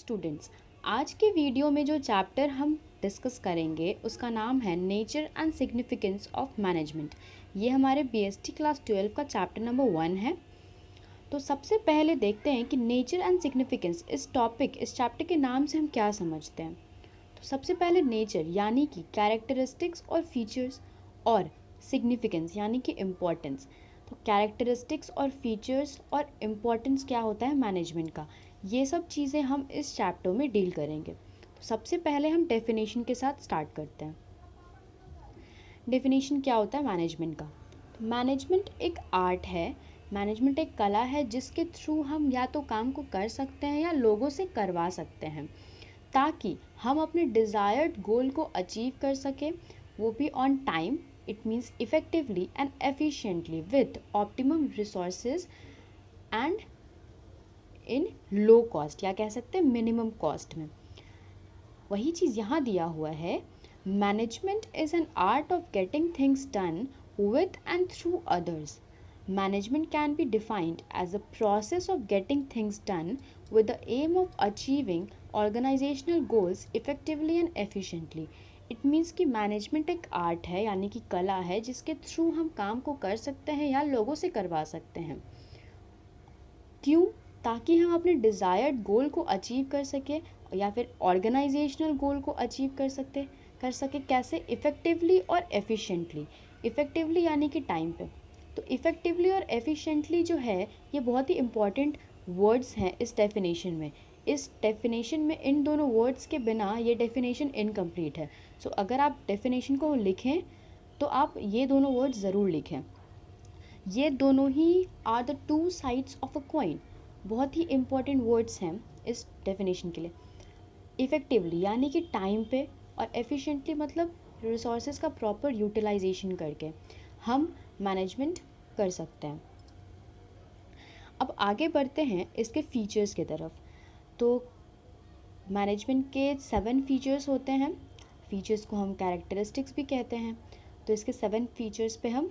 Students, आज के video में जो चैप्टर हम डिस्कस करेंगे उसका नाम है nature and significance of management. ये हमारे बीएसटी क्लास 12 का चैप्टर नंबर 1 है। तो सबसे पहले देखते हैं कि नेचर एंड सिग्निफिकेंस इस चैप्टर के नाम से हम क्या समझते हैं। तो सबसे पहले नेचर यानी कि कैरेक्टरिस्टिक्स और फीचर्स, और सिग्निफिकेंस यानी कि इम्पोर्टेंस। तो कैरेक्टरिस्टिक्स और फीचर्स और इम्पोर्टेंस क्या होता है मैनेजमेंट का, ये सब चीज़ें हम इस चैप्टर में डील करेंगे। तो सबसे पहले हम डेफिनेशन के साथ स्टार्ट करते हैं। डेफिनेशन क्या होता है मैनेजमेंट का। तो मैनेजमेंट एक आर्ट है, मैनेजमेंट एक कला है जिसके थ्रू हम या तो काम को कर सकते हैं या लोगों से करवा सकते हैं, ताकि हम अपने डिज़ायर्ड गोल को अचीव कर सकें, वो भी on time. It means effectively and efficiently with optimum resources and in low cost, या कह सकते हैं मिनिमम कॉस्ट में। वही चीज़ यहाँ दिया हुआ है, management is an art of getting things done with and through others. Management can be defined as a process of getting things done with the aim of achieving organizational goals effectively and efficiently. It means कि management एक art है यानी कि कला है जिसके through हम काम को कर सकते हैं या लोगों से करवा सकते हैं। क्यों? ताकि हम अपने डिज़ायर्ड गोल को अचीव कर सके या फिर ऑर्गेनाइजेशनल गोल को अचीव कर सके कैसे? इफ़ेक्टिवली और एफिशिएंटली। इफ़ेक्टिवली यानी कि टाइम पे। तो इफ़ेक्टिवली और एफिशिएंटली जो है ये बहुत ही इम्पॉर्टेंट वर्ड्स हैं इस डेफिनेशन में। इस डेफिनेशन में इन दोनों वर्ड्स के बिना ये डेफिनेशन इनकम्प्लीट है। सो अगर आप डेफिनेशन को लिखें तो आप ये दोनों वर्ड्स ज़रूर लिखें। ये दोनों ही are the two sides of a coin. बहुत ही इम्पॉर्टेंट वर्ड्स हैं इस डेफिनेशन के लिए। इफ़ेक्टिवली यानी कि टाइम पे, और एफिशिएंटली मतलब रिसोर्सेज का प्रॉपर यूटिलाइजेशन करके हम मैनेजमेंट कर सकते हैं। अब आगे बढ़ते हैं इसके फीचर्स की तरफ। तो मैनेजमेंट के 7 फीचर्स होते हैं। फीचर्स को हम कैरेक्टरिस्टिक्स भी कहते हैं। तो इसके 7 फीचर्स पे हम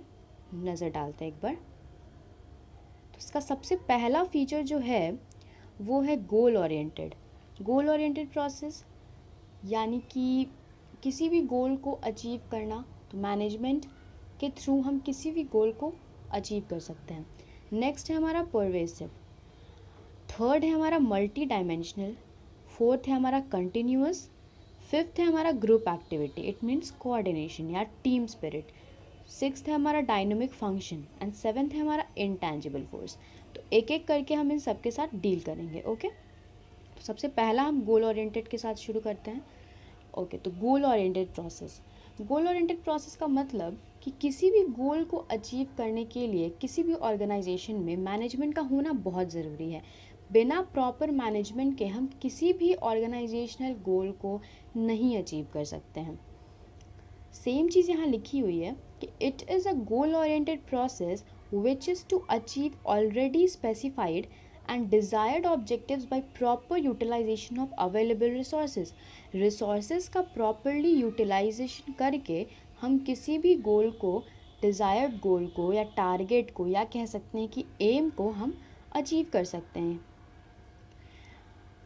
नज़र डालते हैं एक बार। तो इसका सबसे पहला फीचर जो है वो है गोल ओरिएंटेड। गोल ओरिएंटेड प्रोसेस यानी कि किसी भी गोल को अचीव करना। तो मैनेजमेंट के थ्रू हम किसी भी गोल को अचीव कर सकते हैं। नेक्स्ट है हमारा परवेसिव। थर्ड है हमारा मल्टी डायमेंशनल। फोर्थ है हमारा कंटिन्यूअस। फिफ्थ है हमारा group activity, it means coordination या टीम स्पिरिट। सिक्स्थ है हमारा डायनामिक फंक्शन एंड सेवेंथ है हमारा इंटैंजिबल फोर्स। तो एक एक करके हम इन सब के साथ डील करेंगे। ओके, तो सबसे पहला हम गोल ओरिएंटेड के साथ शुरू करते हैं। ओके, तो गोल ओरिएंटेड प्रोसेस। गोल ओरिएंटेड प्रोसेस का मतलब कि किसी भी गोल को अचीव करने के लिए किसी भी ऑर्गेनाइजेशन में मैनेजमेंट का होना बहुत ज़रूरी है। बिना प्रॉपर मैनेजमेंट के हम किसी भी ऑर्गेनाइजेशनल गोल को नहीं अचीव कर सकते हैं। सेम चीज़ यहाँ लिखी हुई है कि it is a goal oriented process which is to achieve already specified and desired objectives by proper utilization of available resources. Resources का properly utilization करके हम किसी भी गोल को, desired गोल को या टारगेट को या कह सकते हैं कि एम को हम अचीव कर सकते हैं।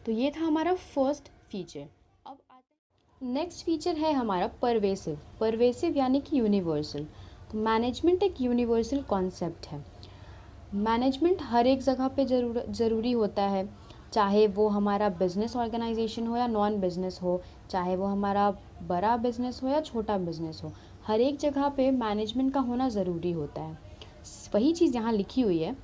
तो ये था हमारा फर्स्ट फीचर। अब आते हैं नेक्स्ट फीचर है हमारा परवेसिव। परवेसिव यानी कि यूनिवर्सल। तो मैनेजमेंट एक यूनिवर्सल कॉन्सेप्ट है। मैनेजमेंट हर एक जगह पे ज़रूरी होता है, चाहे वो हमारा बिज़नेस ऑर्गेनाइजेशन हो या नॉन बिज़नेस हो, चाहे वो हमारा बड़ा बिज़नेस हो या छोटा बिज़नेस हो, हर एक जगह पे मैनेजमेंट का होना ज़रूरी होता है। वही चीज़ यहाँ लिखी हुई है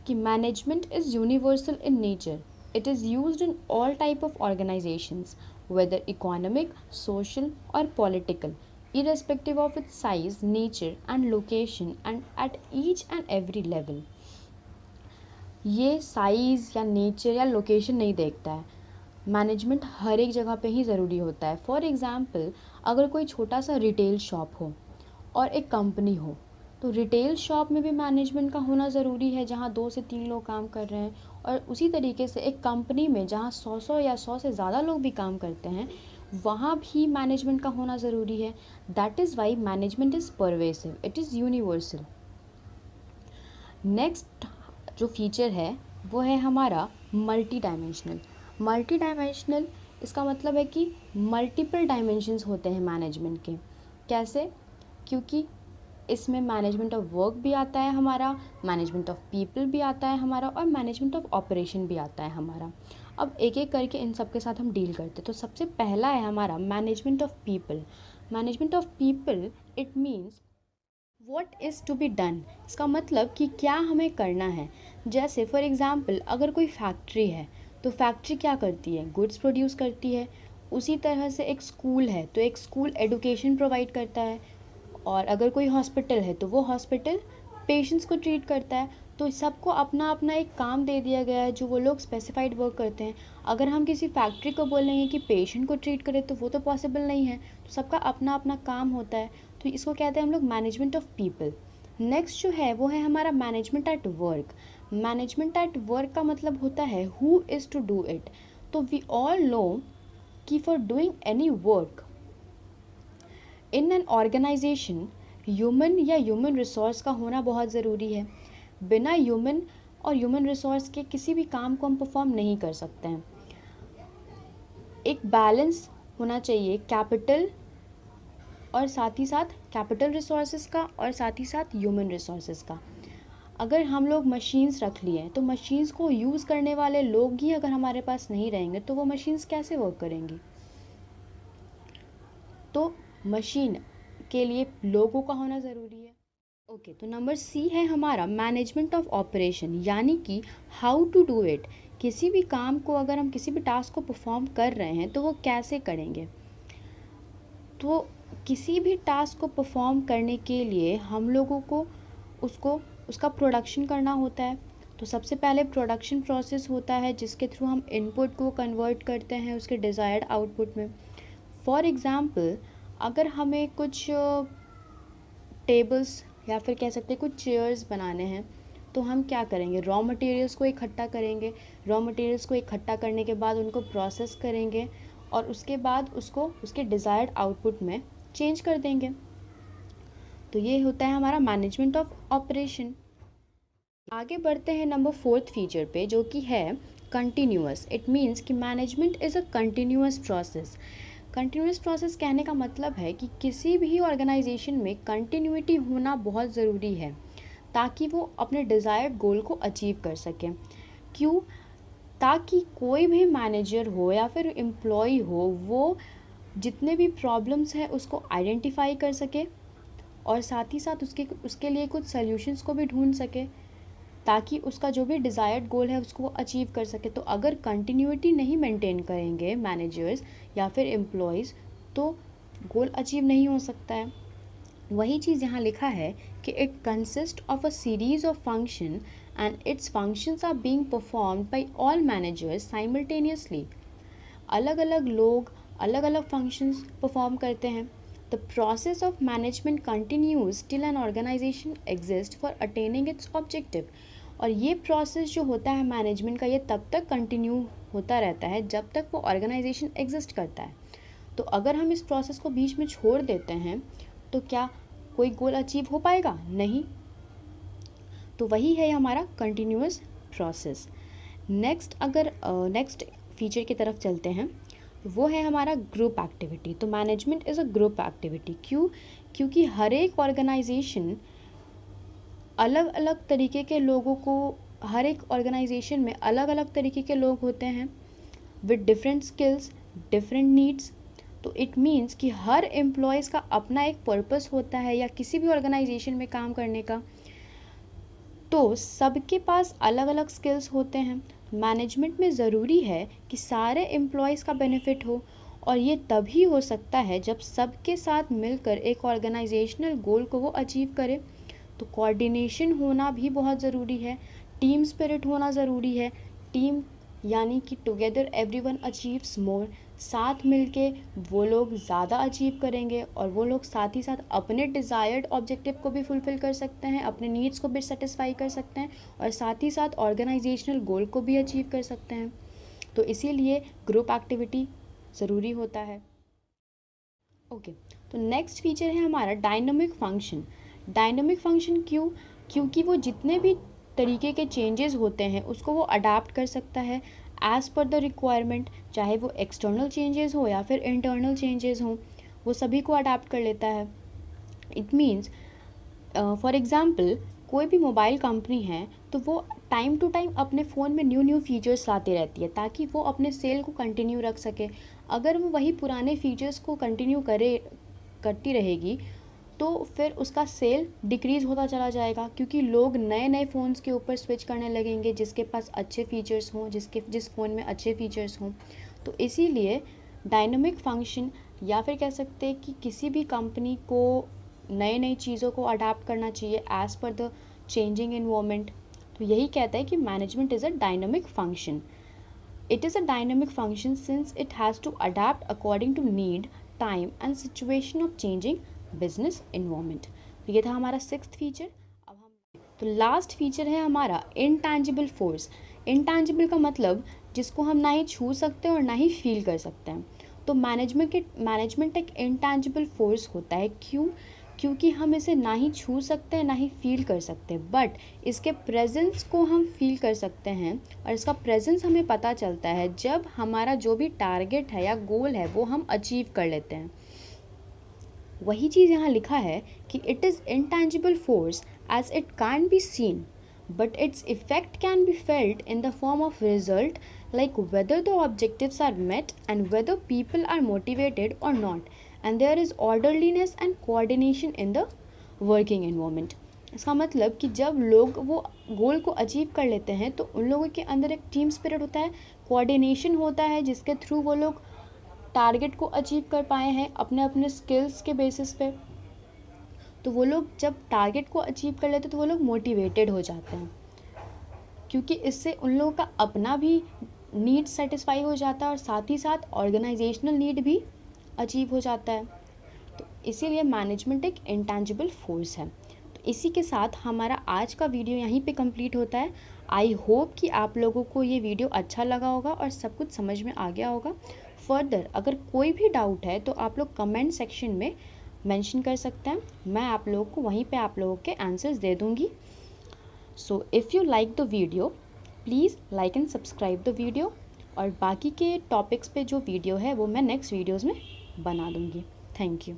कि management is universal in nature. It is used in all type of organisations whether economic, social और political, irrespective of its size, nature and location and at each and every level. ये साइज़ या nature या location नहीं देखता है। Management हर एक जगह पे ही ज़रूरी होता है। फॉर एग्ज़ाम्पल, अगर कोई छोटा सा रिटेल शॉप हो और एक कंपनी हो, तो रिटेल शॉप में भी मैनेजमेंट का होना ज़रूरी है जहाँ 2 से 3 लोग काम कर रहे हैं। और उसी तरीके से एक कंपनी में जहाँ 100 या 100 से ज़्यादा लोग भी काम करते हैं, वहाँ भी मैनेजमेंट का होना ज़रूरी है। That is why management is pervasive, it is universal. Next जो फीचर है वो है हमारा मल्टी डायमेंशनल। मल्टी डायमेंशनल, इसका मतलब है कि मल्टीपल डायमेंशंस होते हैं मैनेजमेंट के। कैसे? क्योंकि इसमें मैनेजमेंट ऑफ वर्क भी आता है हमारा, मैनेजमेंट ऑफ पीपल भी आता है हमारा, और मैनेजमेंट ऑफ ऑपरेशन भी आता है हमारा। अब एक एक करके इन सब के साथ हम डील करते हैं। तो सबसे पहला है हमारा management of people. Management of people, it means what is to be done. इसका मतलब कि क्या हमें करना है। जैसे फॉर एग्ज़ाम्पल, अगर कोई फैक्ट्री है तो फैक्ट्री क्या करती है? गुड्स प्रोड्यूस करती है। उसी तरह से एक स्कूल है तो एक स्कूल एडुकेशन प्रोवाइड करता है। और अगर कोई हॉस्पिटल है तो वो हॉस्पिटल पेशेंट्स को ट्रीट करता है। तो सबको अपना अपना एक काम दे दिया गया है जो वो लोग स्पेसिफाइड वर्क करते हैं। अगर हम किसी फैक्ट्री को बोलेंगे कि पेशेंट को ट्रीट करे तो वो तो पॉसिबल नहीं है। तो सबका अपना अपना काम होता है। तो इसको कहते हैं हम लोग मैनेजमेंट ऑफ पीपल। नेक्स्ट जो है वो है हमारा management at work. Management at work का मतलब होता है who is to do it. तो वी ऑल नो कि for doing any work in an organisation, human या ह्यूमन रिसोर्स का होना बहुत ज़रूरी है। बिना ह्यूमन और ह्यूमन रिसोर्स के किसी भी काम को हम परफॉर्म नहीं कर सकते हैं। एक बैलेंस होना चाहिए कैपिटल और साथ ही साथ कैपिटल रिसोर्सेज का और साथ ही साथ ह्यूमन रिसोर्सेज का। अगर हम लोग मशीन्स रख लिए तो मशीन्स को यूज़ करने वाले लोग ही अगर हमारे पास नहीं रहेंगे तो वो मशीन्स कैसे वर्क करेंगी? तो मशीन के लिए लोगों का होना ज़रूरी है। ओके, तो नंबर सी है हमारा मैनेजमेंट ऑफ ऑपरेशन, यानी कि हाउ टू डू इट। किसी भी काम को, अगर हम किसी भी टास्क को परफॉर्म कर रहे हैं तो वो कैसे करेंगे। तो किसी भी टास्क को परफॉर्म करने के लिए हम लोगों को उसका प्रोडक्शन करना होता है। तो सबसे पहले प्रोडक्शन प्रोसेस होता है जिसके थ्रू हम इनपुट को कन्वर्ट करते हैं उसके डिज़ायर्ड आउटपुट में। फॉर एग्ज़ाम्पल, अगर हमें कुछ टेबल्स या फिर कह सकते हैं कुछ चेयर्स बनाने हैं तो हम क्या करेंगे? रॉ मटेरियल्स को इकट्ठा करेंगे। रॉ मटेरियल्स को इकट्ठा करने के बाद उनको प्रोसेस करेंगे और उसके बाद उसको उसके डिज़ायर्ड आउटपुट में चेंज कर देंगे। तो ये होता है हमारा मैनेजमेंट ऑफ ऑपरेशन। आगे बढ़ते हैं नंबर 4th फीचर पे, जो कि है कंटिन्यूअस। इट मीन्स कि management is a continuous process. Continuous process कहने का मतलब है कि किसी भी ऑर्गेनाइजेशन में कंटिन्यूटी होना बहुत ज़रूरी है ताकि वो अपने डिज़ायर्ड गोल को अचीव कर सकें। क्यों? ताकि कोई भी मैनेजर हो या फिर एम्प्लॉय हो, वो जितने भी प्रॉब्लम्स हैं उसको आइडेंटिफाई कर सके और साथ ही साथ उसके लिए कुछ सॉल्यूशंस को भी ढूंढ सके ताकि उसका जो भी डिज़ायर्ड गोल है उसको वो अचीव कर सके। तो अगर कंटिन्यूटी नहीं मेंटेन करेंगे मैनेजर्स या फिर एम्प्लॉयज़ तो गोल अचीव नहीं हो सकता है। वही चीज़ यहाँ लिखा है कि it consist of a series of function and its functions are being performed by all managers simultaneously. अलग अलग लोग अलग अलग फंक्शंस परफॉर्म करते हैं। The process of management continues till an organisation exist for attaining its objective. और ये process जो होता है मैनेजमेंट का, ये तब तक कंटिन्यू होता रहता है जब तक वो ऑर्गेनाइजेशन एग्जिस्ट करता है। तो अगर हम इस प्रोसेस को बीच में छोड़ देते हैं तो क्या कोई गोल अचीव हो पाएगा? नहीं। तो वही है हमारा कंटिन्यूअस प्रोसेस। नेक्स्ट फीचर की तरफ चलते हैं, वो है हमारा ग्रुप एक्टिविटी। तो management is a group activity. क्यों? क्योंकि हर एक ऑर्गेनाइजेशन अलग अलग तरीके के लोगों को, हर एक ऑर्गेनाइजेशन में अलग अलग तरीके के लोग होते हैं with different skills, different needs. तो इट मीन्स कि हर एम्प्लॉयज़ का अपना एक पर्पस होता है या किसी भी ऑर्गेनाइजेशन में काम करने का। तो सबके पास अलग अलग स्किल्स होते हैं। मैनेजमेंट में ज़रूरी है कि सारे एम्प्लॉयज़ का बेनिफिट हो और ये तभी हो सकता है जब सबके साथ मिलकर एक ऑर्गेनाइजेशनल गोल को वो अचीव करे। तो कोऑर्डिनेशन होना भी बहुत ज़रूरी है, टीम स्पिरिट होना ज़रूरी है। टीम यानी कि टुगेदर एवरीवन अचीव्स मोर। साथ मिलके वो लोग ज़्यादा अचीव करेंगे और वो लोग साथ ही साथ अपने डिज़ायर्ड ऑब्जेक्टिव को भी फुलफ़िल कर सकते हैं, अपने नीड्स को भी सेटिस्फाई कर सकते हैं और साथ ही साथ ऑर्गेनाइजेशनल गोल को भी अचीव कर सकते हैं। तो इसीलिए ग्रुप एक्टिविटी ज़रूरी होता है। ओके, तो नेक्स्ट फीचर है हमारा डायनामिक फंक्शन। डायनामिक फंक्शन क्यों? क्योंकि वो जितने भी तरीके के चेंजेस होते हैं उसको वो अडाप्ट कर सकता है। एज़ पर द रिक्वायरमेंट, चाहे वो एक्सटर्नल चेंजेस हो या फिर इंटरनल चेंजेस हो, वो सभी को अडाप्ट कर लेता है। इट मीन्स फॉर एग्ज़ाम्पल कोई भी मोबाइल कंपनी है तो वो टाइम टू टाइम अपने फ़ोन में न्यू फीचर्स लाती रहती है ताकि वो अपने सेल को कंटिन्यू रख सके। अगर वो वही पुराने फीचर्स को कंटिन्यू करती रहेगी तो फिर उसका सेल डिक्रीज़ होता चला जाएगा, क्योंकि लोग नए नए फ़ोन्स के ऊपर स्विच करने लगेंगे जिसके पास अच्छे फ़ीचर्स हों, जिस फ़ोन में अच्छे फ़ीचर्स हों। तो इसीलिए डायनामिक फंक्शन, या फिर कह सकते हैं कि किसी भी कंपनी को नई नई चीज़ों को अडाप्ट करना चाहिए as per the changing environment. तो यही कहता है कि management is a dynamic function. It is a dynamic function since it has to adapt according to need, time and situation of changing business environment। तो ये था हमारा सिक्स्थ फीचर। अब हम तो लास्ट फीचर है हमारा इंटैंजिबल फोर्स। इंटैंजिबल का मतलब जिसको हम ना ही छू सकते हैं और ना ही फील कर सकते हैं। तो मैनेजमेंट एक इंटैंजिबल फोर्स होता है। क्योंकि हम इसे ना ही छू सकते हैं ना ही फील कर सकते, बट इसके प्रेजेंस को हम फील कर सकते हैं। और इसका प्रेजेंस हमें पता चलता है जब हमारा जो भी टारगेट है या गोल है वो हम अचीव कर लेते हैं। वही चीज़ यहाँ लिखा है कि it is intangible force as it can be seen but its effect can be felt in the form of result, like whether the objectives are met and whether people are motivated or not, and there is orderliness and coordination in the working environment। इसका मतलब कि जब लोग वो गोल को achieve कर लेते हैं तो उन लोगों के अंदर एक टीम स्पिरिट होता है, कोऑर्डिनेशन होता है, जिसके थ्रू वो लोग टारगेट को अचीव कर पाए हैं अपने अपने स्किल्स के बेसिस पे। तो वो लोग जब टारगेट को अचीव कर लेते हैं तो वो लोग मोटिवेटेड हो जाते हैं, क्योंकि इससे उन लोगों का अपना भी नीड सेटिस्फाई हो जाता है और साथ ही साथ ऑर्गेनाइजेशनल नीड भी अचीव हो जाता है। तो इसीलिए मैनेजमेंट एक इंटैंजिबल फोर्स है। तो इसी के साथ हमारा आज का वीडियो यहीं पे कंप्लीट होता है। आई होप कि आप लोगों को ये वीडियो अच्छा लगा होगा और सब कुछ समझ में आ गया होगा। फर्दर अगर कोई भी डाउट है तो आप लोग कमेंट सेक्शन में मेंशन कर सकते हैं, मैं आप लोगों को वहीं पे आप लोगों के आंसर्स दे दूँगी। So if you like the video please like and subscribe the video, और बाकी के टॉपिक्स पे जो वीडियो है वो मैं नेक्स्ट वीडियोज़ में बना दूँगी। Thank you.